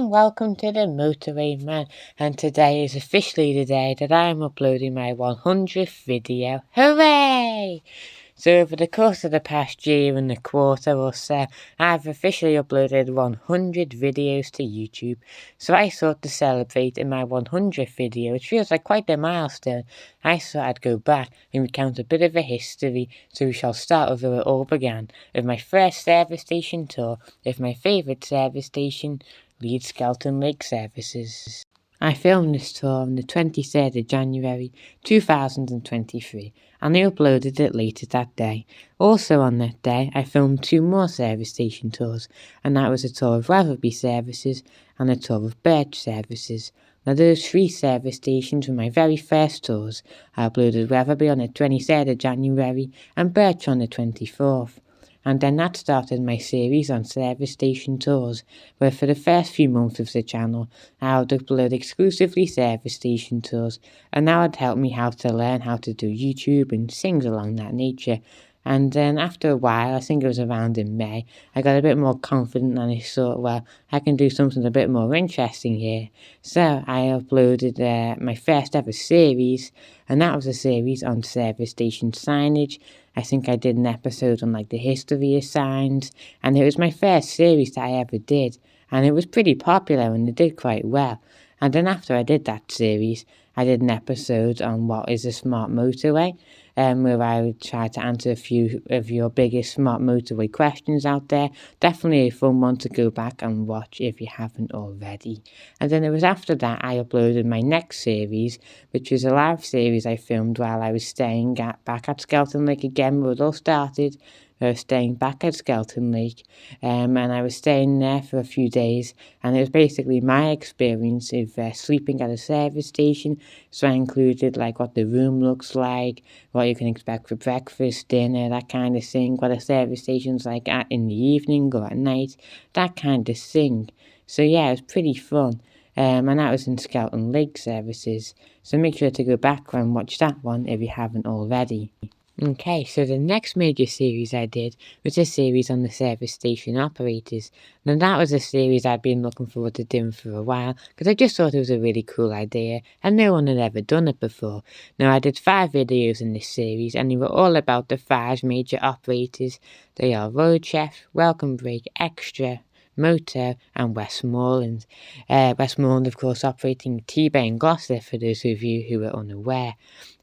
and welcome to the Motorway Man, and today is officially the day that I am uploading my 100th video. Hooray! So over the course of the past year and a quarter or so, I've officially uploaded 100 videos to YouTube. So I thought to celebrate in my 100th video, which feels like quite a milestone, I thought I'd go back and recount a bit of a history. So we shall start with where it all began, with my first service station tour, with my favourite service station, Leeds Skelton Lake Services. I filmed this tour on the 23rd of January 2023 and I uploaded it later that day. Also on that day I filmed 2 more service station tours, and that was a tour of Rotherby Services and a tour of Birch Services. Now those 3 service stations were my very first tours. I uploaded Rotherby on the 23rd of January and Birch on the 24th. And then that started my series on service station tours, where for the first few months of the channel, I would upload exclusively service station tours, and that would help me how to learn how to do YouTube and things along that nature. And then after a while, I think it was around in May, I got a bit more confident and I thought, well, I can do something a bit more interesting here. So I uploaded my first ever series, and that was a series on service station signage. I think I did an episode on like the history of signs, and it was my first series that I ever did, and it was pretty popular and it did quite well. And then after I did that series, I did an episode on what is a smart motorway, where I would try to answer a few of your biggest smart motorway questions out there. Definitely a fun one to go back and watch if you haven't already. And then it was after that I uploaded my next series, which was a live series I filmed while I was staying back at Skelton Lake again, where it all started. I was staying back at Skelton Lake, and I was staying there for a few days, and it was basically my experience of sleeping at a service station. So I included like what the room looks like, what you can expect for breakfast, dinner, that kind of thing, what a service station's like in the evening or at night, that kind of thing. So yeah, it was pretty fun. And that was in Skelton Lake Services, so make sure to go back and watch that one if you haven't already. Okay, so the next major series I did was a series on the service station operators. Now that was a series I'd been looking forward to doing for a while, because I just thought it was a really cool idea and no one had ever done it before. Now I did 5 videos in this series and they were all about the 5 major operators. They are Road Chef, Welcome Break, Extra, Motor and Westmoreland. Westmoreland of course operating T-Bay and Gloucester for those of you who are unaware.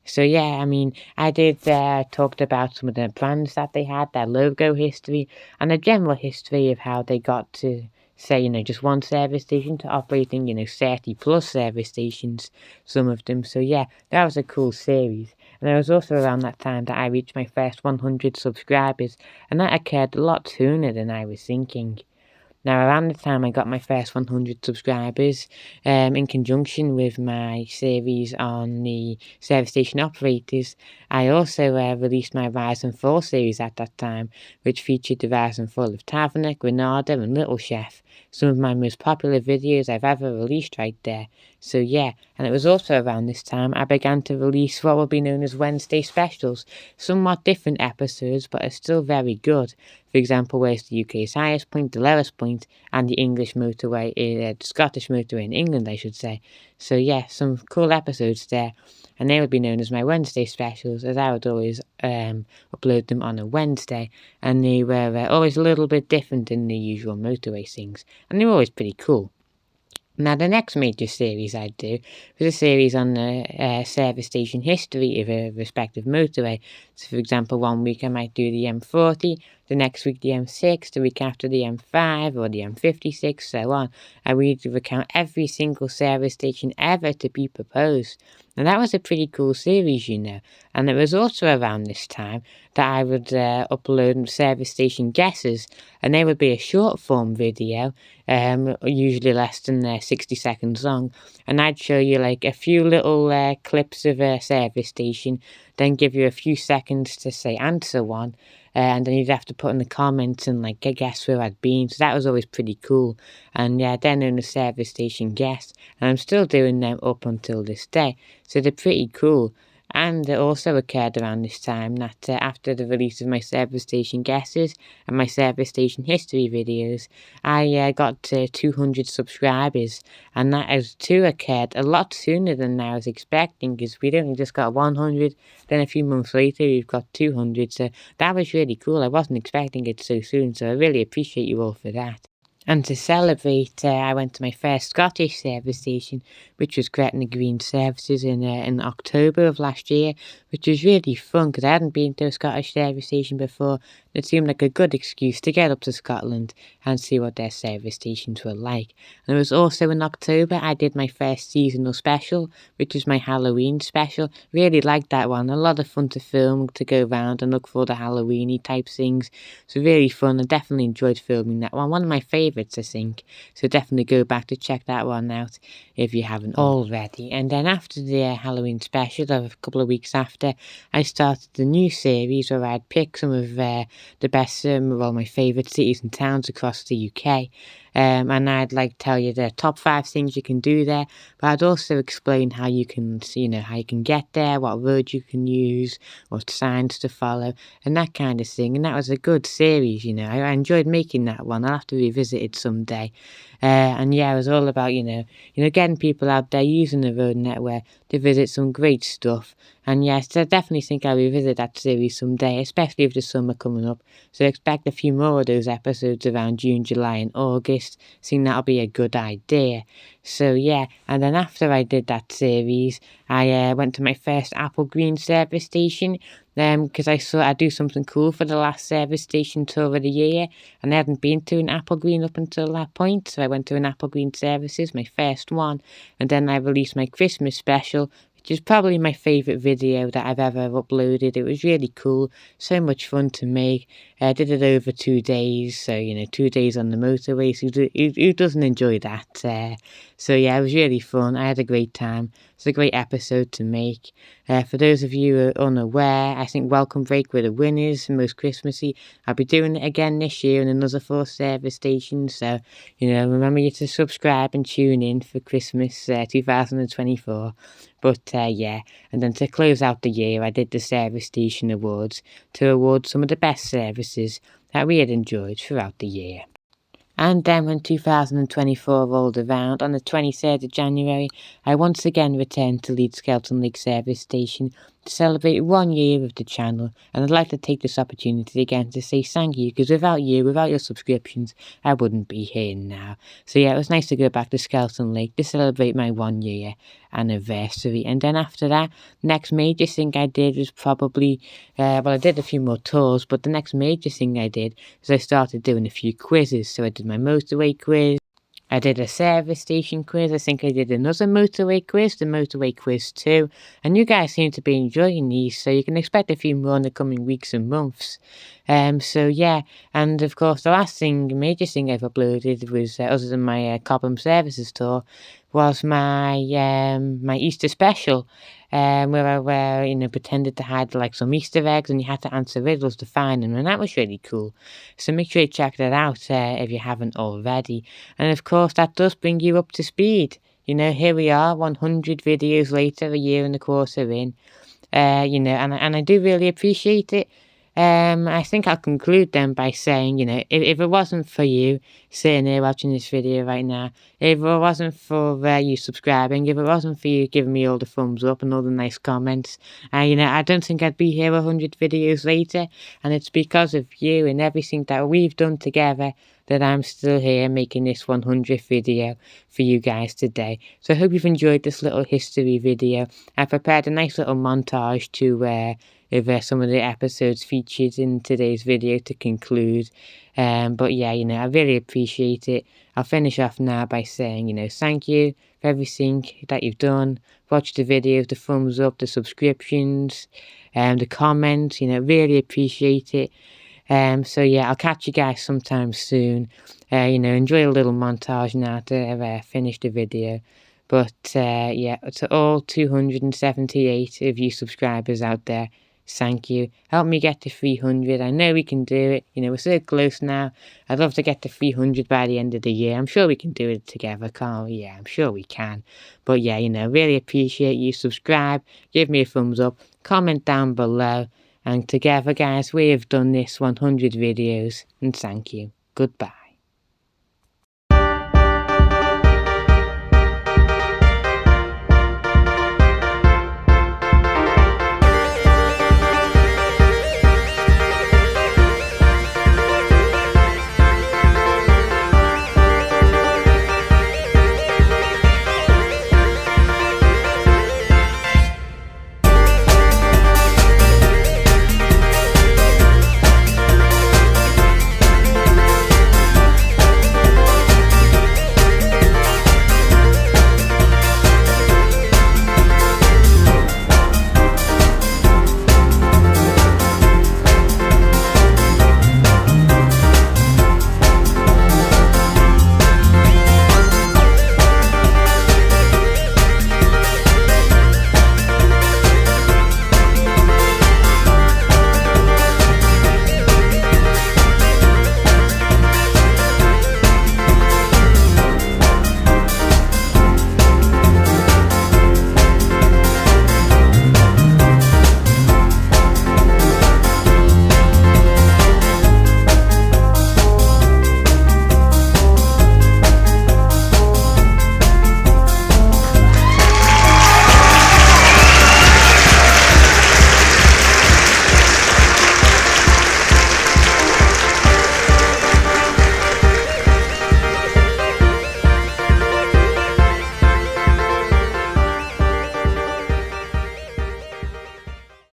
So yeah, I mean, I did talked about some of the brands that they had, their logo history, and the general history of how they got to, say, just one service station to operating, 30 plus service stations, some of them. So yeah, that was a cool series. And it was also around that time that I reached my first 100 subscribers, and that occurred a lot sooner than I was thinking. Now, around the time I got my first 100 subscribers, in conjunction with my series on the service station operators, I also released my Rise and Fall series at that time, which featured the Rise and Fall of Taverner, Granada and Little Chef, some of my most popular videos I've ever released right there. So yeah, and it was also around this time I began to release what will be known as Wednesday specials, somewhat different episodes but are still very good. For example, where's the UK's highest point, the lowest point, and the English motorway, the Scottish motorway in England, I should say. So yeah, some cool episodes there, and they would be known as my Wednesday specials, as I would always upload them on a Wednesday, and they were always a little bit different than the usual motorway things, and they were always pretty cool. Now, the next major series I'd do was a series on the service station history of a respective motorway. So, for example, one week I might do the M40, the next week the M6, the week after the M5 or the M56, so on. I would recount every single service station ever to be proposed. And that was a pretty cool series, And it was also around this time that I would upload service station guesses, and they would be a short form video, usually less than 60 seconds long, and I'd show you like a few little clips of a service station, then give you a few seconds to say answer one, and then you'd have to put in the comments and like guess where I'd been. So that was always pretty cool. And yeah, they're known as service station guests, and I'm still doing them up until this day. So they're pretty cool. And it also occurred around this time that after the release of my service station guesses and my service station history videos, I got 200 subscribers, and that has too occurred a lot sooner than I was expecting, because we'd only just got 100, then a few months later we've got 200, so that was really cool. I wasn't expecting it so soon, so I really appreciate you all for that. And to celebrate, I went to my first Scottish service station, which was Gretna Green Services in October of last year, which was really fun because I hadn't been to a Scottish service station before. It seemed like a good excuse to get up to Scotland and see what their service stations were like. And it was also in October I did my first seasonal special, which was my Halloween special. Really liked that one. A lot of fun to film, to go around and look for the Halloweeny type things. So really fun. I definitely enjoyed filming that one. One of my favourites, I think. So definitely go back to check that one out if you haven't already. And then after the Halloween special, a couple of weeks after, I started the new series where I'd pick some of the best, well, my favourite cities and towns across the UK. And I'd like tell you the top 5 things you can do there, but I'd also explain how you can, how you can get there, what roads you can use, what signs to follow, and that kind of thing. And that was a good series, I enjoyed making that one. I'll have to revisit it someday. And yeah, it was all about, getting people out there using the road network to visit some great stuff. And yes, I definitely think I'll revisit that series someday, especially with the summer coming up. So expect a few more of those episodes around June, July and August. I think that'll be a good idea. So yeah, and then after I did that series, I went to my first Apple Green service station, because I thought I'd do something cool for the last service station tour of the year, and I hadn't been to an Apple Green up until that point, so I went to an Apple Green Services, my first one, and then I released my Christmas special, which is probably my favourite video that I've ever uploaded. It was really cool, so much fun to make. I did it over 2 days, so 2 days on the motorway, so who doesn't enjoy that? So yeah, it was really fun. I had a great time. It's a great episode to make. For those of you who are unaware, I think Welcome Break were the winners, most Christmassy. I'll be doing it again this year in another 4 service stations, so remember you to subscribe and tune in for Christmas 2024. But yeah, and then to close out the year, I did the Service Station Awards to award some of the best services that we had enjoyed throughout the year. And then when 2024 rolled around, on the 23rd of January, I once again returned to Leeds Skelton Lake Service Station to celebrate 1 year of the channel, and I'd like to take this opportunity again to say thank you, because without you, without your subscriptions, I wouldn't be here now. So yeah, it was nice to go back to Skelton Lake to celebrate my 1 year anniversary. And then after that, next major thing I did was probably, I did a few more tours, but the next major thing I did was I started doing a few quizzes. So I did my motorway quiz, I did a service station quiz, I think I did another motorway quiz, the motorway quiz 2, and you guys seem to be enjoying these, so you can expect a few more in the coming weeks and months. So yeah, and of course the last major thing I've uploaded was, other than my Cobham Services tour, was my my Easter special, where I pretended to hide like some Easter eggs, and you had to answer riddles to find them, and that was really cool. So make sure you check that out if you haven't already. And of course that does bring you up to speed. Here we are, 100 videos later, a year and a quarter in. And I do really appreciate it. I think I'll conclude then by saying, if it wasn't for you sitting here watching this video right now, if it wasn't for you subscribing, if it wasn't for you giving me all the thumbs up and all the nice comments, I don't think I'd be here 100 videos later, and it's because of you and everything that we've done together that I'm still here making this 100th video for you guys today. So I hope you've enjoyed this little history video. I prepared a nice little montage to of some of the episodes featured in today's video to conclude. But yeah, I really appreciate it. I'll finish off now by saying, thank you for everything that you've done. Watch the videos, the thumbs up, the subscriptions, the comments, really appreciate it. So yeah, I'll catch you guys sometime soon. Enjoy a little montage now to finish the video. But yeah, to all 278 of you subscribers out there, Thank you. Help me get to 300. I know we can do it. You know, we're so close now. I'd love to get to 300 by the end of the year. I'm sure we can do it together, can't we? Yeah, I'm sure we can. But yeah, you know, really appreciate you. Subscribe, give me a thumbs up, comment down below. And together, guys, we have done this 100 videos. And thank you. Goodbye.